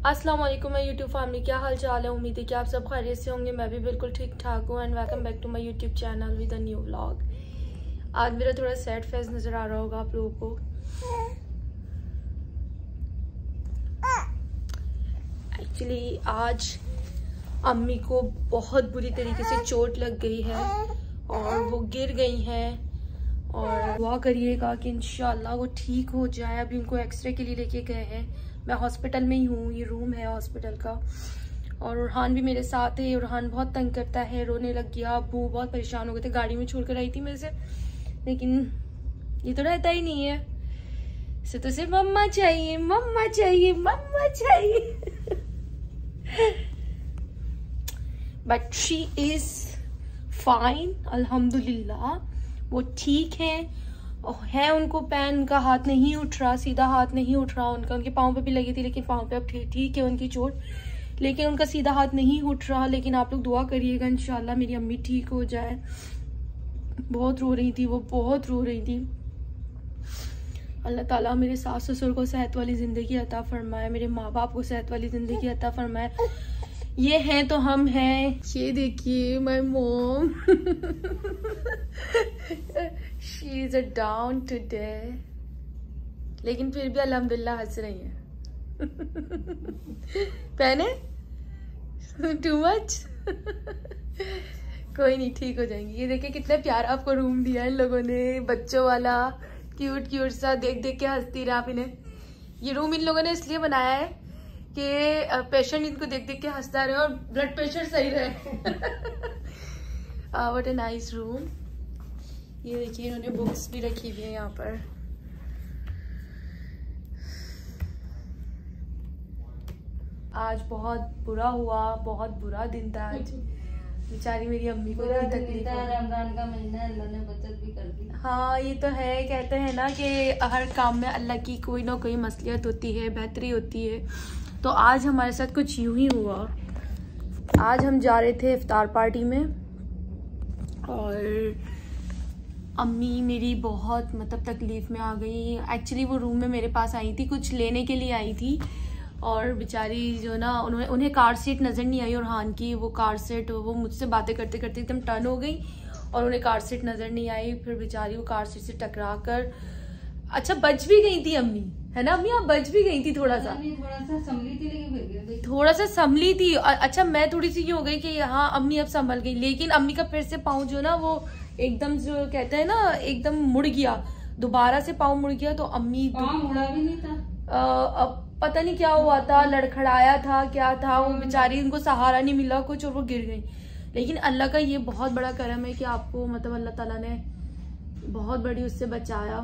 अस्सलाम वालेकुम मैं यूट्यूब फैमिली, क्या हाल चाल है। उम्मीद है कि आप सब खैरियत से होंगे। मैं भी बिल्कुल ठीक ठाक हूँ। And welcome back to my YouTube channel with a new vlog. आज मेरा थोड़ा सैड फेस नज़र आ रहा होगा आप लोगों को। एक्चुअली आज अम्मी को बहुत बुरी तरीके से चोट लग गई है और वो गिर गई हैं और दुआ करिएगा कि इंशाल्लाह वो ठीक हो जाए। अभी उनको एक्सरे के लिए लेके गए हैं। मैं हॉस्पिटल में ही हूँ, ये रूम है हॉस्पिटल का। और उरहान भी मेरे साथ है। उरहान बहुत तंग करता है, रोने लग गया। अब्बू बहुत परेशान हो गए थे, गाड़ी में छोड़कर आई थी मेरे से, लेकिन ये तो रहता ही नहीं है। इसे तो सिर्फ मम्मा चाहिए, मम्मा चाहिए, मम्मा चाहिए। बट शी इज फाइन, अल्हम्दुलिल्लाह। वो ठीक है उनको पैन, उनका हाथ नहीं उठ रहा, सीधा हाथ नहीं उठ रहा उनका। उनके पाँव पे भी लगी थी लेकिन पाँव पे अब ठीक है उनकी चोट, लेकिन उनका सीधा हाथ नहीं उठ रहा। लेकिन आप लोग दुआ करिएगा इंशाल्लाह मेरी अम्मी ठीक हो जाए। बहुत रो रही थी वो, बहुत रो रही थी। अल्लाह ताला मेरे सास ससुर को सेहत वाली ज़िंदगी अता फरमाए, मेरे माँ बाप को सेहत वाली ज़िंदगी अता फरमाए। ये हैं तो हम हैं। ये देखिए my mom, she is a down today, लेकिन फिर भी अल्हम्दुलिल्लाह हंस रही है। पहने टू मच। कोई नहीं, ठीक हो जाएंगी। ये देखिए कितना प्यारा आपको रूम दिया है इन लोगों ने, बच्चों वाला, क्यूट क्यूट सा। देख देख के हंसती रहे आप इन्हें। ये रूम इन लोगों ने इसलिए बनाया है कि पेशेंट इनको देख देख के हंसता रहे और ब्लड प्रेशर सही रहे। What a nice room. ये देखिए इन्होंने बुक्स भी रखी हुई है यहाँ पर। आज बहुत बुरा हुआ, बहुत बुरा दिन था आज। बेचारी मेरी अम्मी को इतनी तकलीफ है। रमजान का महीना, अल्लाह ने बचत भी कर दी। हाँ ये तो है। कहते हैं ना कि हर काम में अल्लाह की कोई ना कोई मसलियत होती है, बेहतरी होती है। तो आज हमारे साथ कुछ यूं ही हुआ। आज हम जा रहे थे इफ्तार पार्टी में और अम्मी मेरी बहुत तकलीफ़ में आ गई। एक्चुअली वो रूम में मेरे पास आई थी, कुछ लेने के लिए आई थी। और बेचारी जो ना, उन्हें कार सीट नज़र नहीं आई। और हान की वो कार सीट, वो मुझसे बातें करते करते एकदम टर्न हो गई और उन्हें कार सीट नज़र नहीं आई। फिर बेचारी वो कार सीट से टकरा कर, अच्छा बच भी गई थी अम्मी, है ना अम्मी? आप बच भी गई थी थोड़ा सा संभली थी, लेकिन थोड़ा सा संभली थी। अच्छा मैं थोड़ी सी ये हो गई कि हाँ अम्मी अब संभल गई, लेकिन अम्मी का फिर से पाँव जो ना वो एकदम, जो कहते हैं ना, एकदम मुड़ गया। दोबारा से पाँव मुड़ गया तो अम्मी मुड़ा भी नहीं था। अब पता नहीं क्या हुआ था, लड़खड़ाया था, क्या था वो। बेचारी उनको सहारा नहीं मिला कुछ और वो गिर गई। लेकिन अल्लाह का ये बहुत बड़ा करम है कि आपको अल्लाह ताला ने बहुत बड़ी उससे बचाया,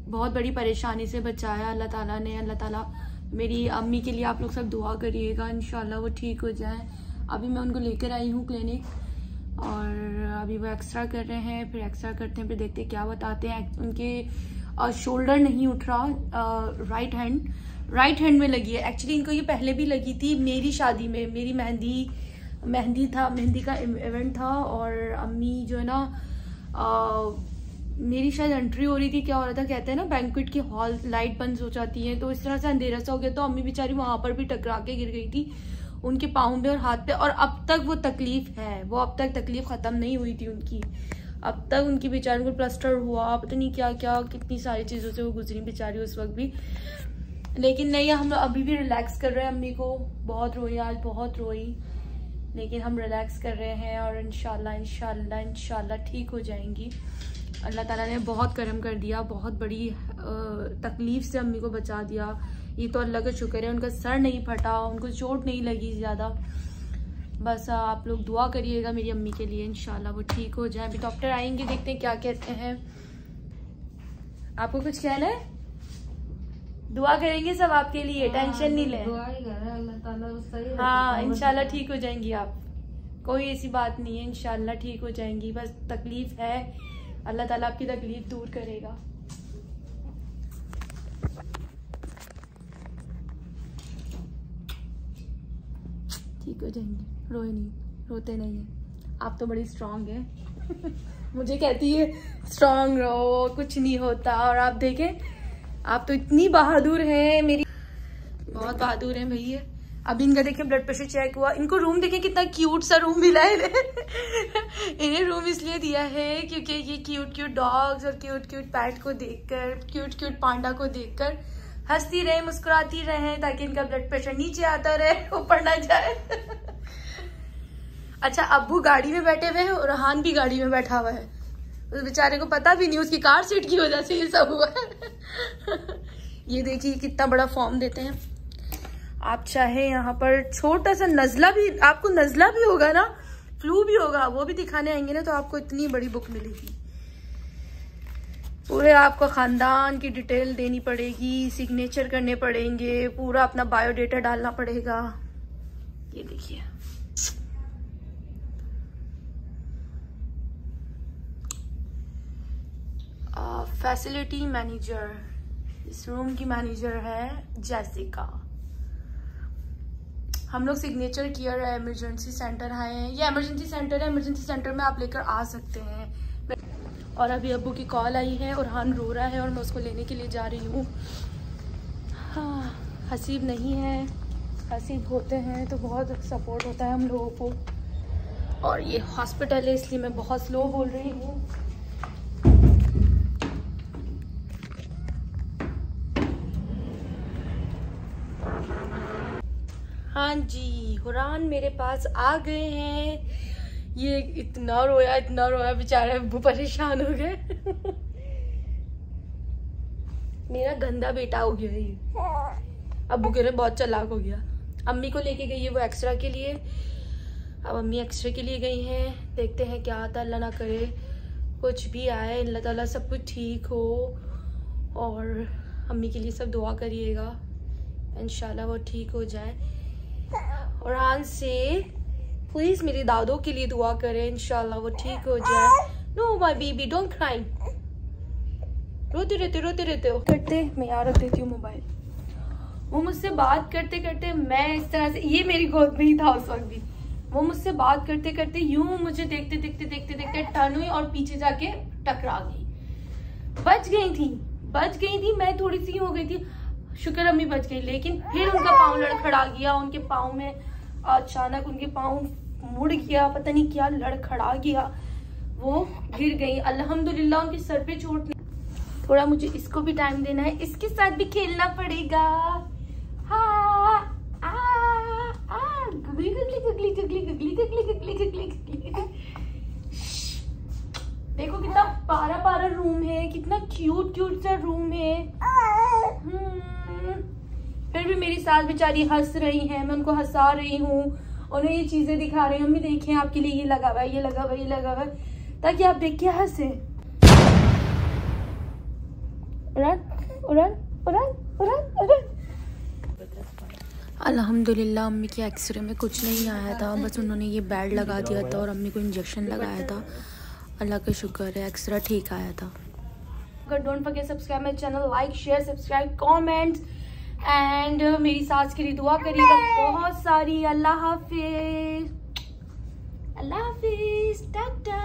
बहुत बड़ी परेशानी से बचाया अल्लाह ताला ने। अल्लाह ताला मेरी अम्मी के लिए आप लोग सब दुआ करिएगा, इंशाल्लाह वो ठीक हो जाए। अभी मैं उनको लेकर आई हूँ क्लिनिक और अभी वो एक्सरा कर रहे हैं, फिर एक्सरा करते हैं, फिर देखते हैं क्या बताते हैं। उनके शोल्डर नहीं उठ रहा, राइट हैंड में लगी है। एक्चुअली इनको ये पहले भी लगी थी मेरी शादी में। मेरी मेहंदी का इवेंट था और अम्मी जो है ना, मेरी शायद एंट्री हो रही थी, क्या हो रहा था, कहते हैं ना बैंक्वेट की हॉल लाइट बंद हो जाती है, तो इस तरह से अंधेरा सा हो गया। तो अम्मी बेचारी वहां पर भी टकरा के गिर गई थी, उनके पाँव पे और हाथ पे। और अब तक वो तकलीफ है, वो अब तक तकलीफ खत्म नहीं हुई थी उनकी। अब तक उनकी बेचारी को प्लास्टर हुआ, पता नहीं क्या क्या, कितनी सारी चीज़ों से वो गुजरी बेचारी उस वक्त भी। लेकिन नहीं, हम लोग अभी भी रिलैक्स कर रहे हैं। अम्मी को बहुत रोई आज, बहुत रोई, लेकिन हम रिलैक्स कर रहे हैं और इंशाल्लाह ठीक हो जाएंगी। अल्लाह ताला ने बहुत करम कर दिया, बहुत बड़ी तकलीफ से अम्मी को बचा दिया। ये तो अल्लाह का शुक्र है, उनका सर नहीं फटा, उनको चोट नहीं लगी ज़्यादा। बस आप लोग दुआ करिएगा मेरी अम्मी के लिए, इंशाल्लाह वो ठीक हो जाए। अभी डॉक्टर आएंगे, देखते हैं क्या कहते हैं। आपको कुछ कहना है? दुआ करेंगे सब आपके लिए, टेंशन नहीं लें। हाँ इंशाल्लाह ठीक हो जाएंगी आप, कोई ऐसी बात नहीं है, इंशाल्लाह ठीक हो जाएंगी। बस तकलीफ है, अल्लाह ताला आपकी तकलीफ दूर करेगा। ठीक हो जाएंगे, रोए नहीं, रोते नहीं है। आप तो बड़ी स्ट्रांग है। मुझे कहती है स्ट्रांग रहो, कुछ नहीं होता, और आप देखें आप तो इतनी बहादुर हैं मेरी। बहादुर हैं भैया। अभी इनका देखिए ब्लड प्रेशर चेक हुआ। इनको रूम देखें कितना क्यूट सा रूम मिला है इन्हें रूम इसलिए दिया है क्योंकि ये क्यूट क्यूट डॉग्स और क्यूट क्यूट पैट को देखकर, क्यूट क्यूट पांडा को देखकर हंसती रहे, मुस्कुराती रहे, ताकि इनका ब्लड प्रेशर नीचे आता रहे, ऊपर ना जाए। अच्छा, अब्बू गाड़ी में बैठे हुए हैं और रहान भी गाड़ी में बैठा हुआ है। उस बेचारे को पता भी नहीं उसकी कार सीट की वजह से ये सब हुआ है। ये देखिए कितना बड़ा फॉर्म देते हैं। आप चाहे यहाँ पर छोटा सा नजला भी, आपको नजला भी होगा ना, फ्लू भी होगा, वो भी दिखाने आएंगे ना, तो आपको इतनी बड़ी बुक मिलेगी। पूरे आपको खानदान की डिटेल देनी पड़ेगी, सिग्नेचर करने पड़ेंगे, पूरा अपना बायोडेटा डालना पड़ेगा। ये देखिए फैसिलिटी मैनेजर, इस रूम की मैनेजर है जेसिका। हम लोग सिग्नेचर किया है, इमरजेंसी सेंटर आए हैं। ये इमरजेंसी सेंटर है, इमरजेंसी सेंटर में आप लेकर आ सकते हैं। और अभी अब्बू की कॉल आई है और हान रो रहा है और मैं उसको लेने के लिए जा रही हूँ। हाँ, हसीब नहीं है, हसीब होते हैं तो बहुत सपोर्ट होता है हम लोगों को। और ये हॉस्पिटल है इसलिए मैं बहुत स्लो बोल रही हूँ। हाँ जी, हुरान मेरे पास आ गए हैं। ये इतना रोया बेचारे अब्बू परेशान हो गए। मेरा गंदा बेटा हो गया ये। अब्बू कह रहे बहुत चालाक हो गया। अम्मी को लेके गई है वो एक्सरे के लिए। अब अम्मी एक्सरे के लिए गई हैं, देखते हैं क्या आता है। अल्लाह ना करे कुछ भी आए, अल्लाह ताला सब कुछ ठीक हो। और अम्मी के लिए सब दुआ करिएगा, इंशाल्लाह वो ठीक हो जाए। और आज से प्लीज मेरी दादों के लिए दुआ करें, इंशाल्लाह वो ठीक हो जाए। No my baby don't cry, रोते रहते हो करते। मैं यहाँ रख देती हूँ मोबाइल। वो मुझसे बात करते करते, मैं इस तरह से, ये मेरी गोद में ही था उस वक्त भी, वो मुझसे बात करते करते यूं मुझे देखते टर्न हुई और पीछे जाके टकरा गई। बच गई थी मैं, थोड़ी सी हो गई थी, शुक्र अम्मी बच गई। लेकिन फिर उनका पाँव लड़खड़ा गया, उनके पाँव में अचानक उनके पाँव मुड़ गया, पता नहीं क्या लड़खड़ा गया, वो गिर गई। अल्हम्दुलिल्लाह उनके सर पे चोट नहीं। थोड़ा मुझे इसको भी टाइम देना है, इसके साथ भी खेलना पड़ेगा। देखो कितना प्यारा रूम है, कितना क्यूट सा रूम है। फिर भी मेरी सास बेचारी हंस रही हैं, मैं उनको हंसा रही हूँ, उन्हें ये चीजें दिखा रही हूँ। मम्मी देखिए आपके लिए ये लगा हुआ है, ये लगा हुआ है, ताकि आप देख के हंसे। अल्हम्दुलिल्लाह अम्मी के एक्सरे में कुछ नहीं आया था, बस उन्होंने ये बेड लगा दिया था और अम्मी को इंजेक्शन लगाया था। अल्लाह का शुक्र है एक्सरा ठीक आया था। Don't forget subscribe my channel, like share subscribe comments and मेरी सास के लिए दुआ करिएगा बहुत सारी। अल्लाह हाफिज, टाटा।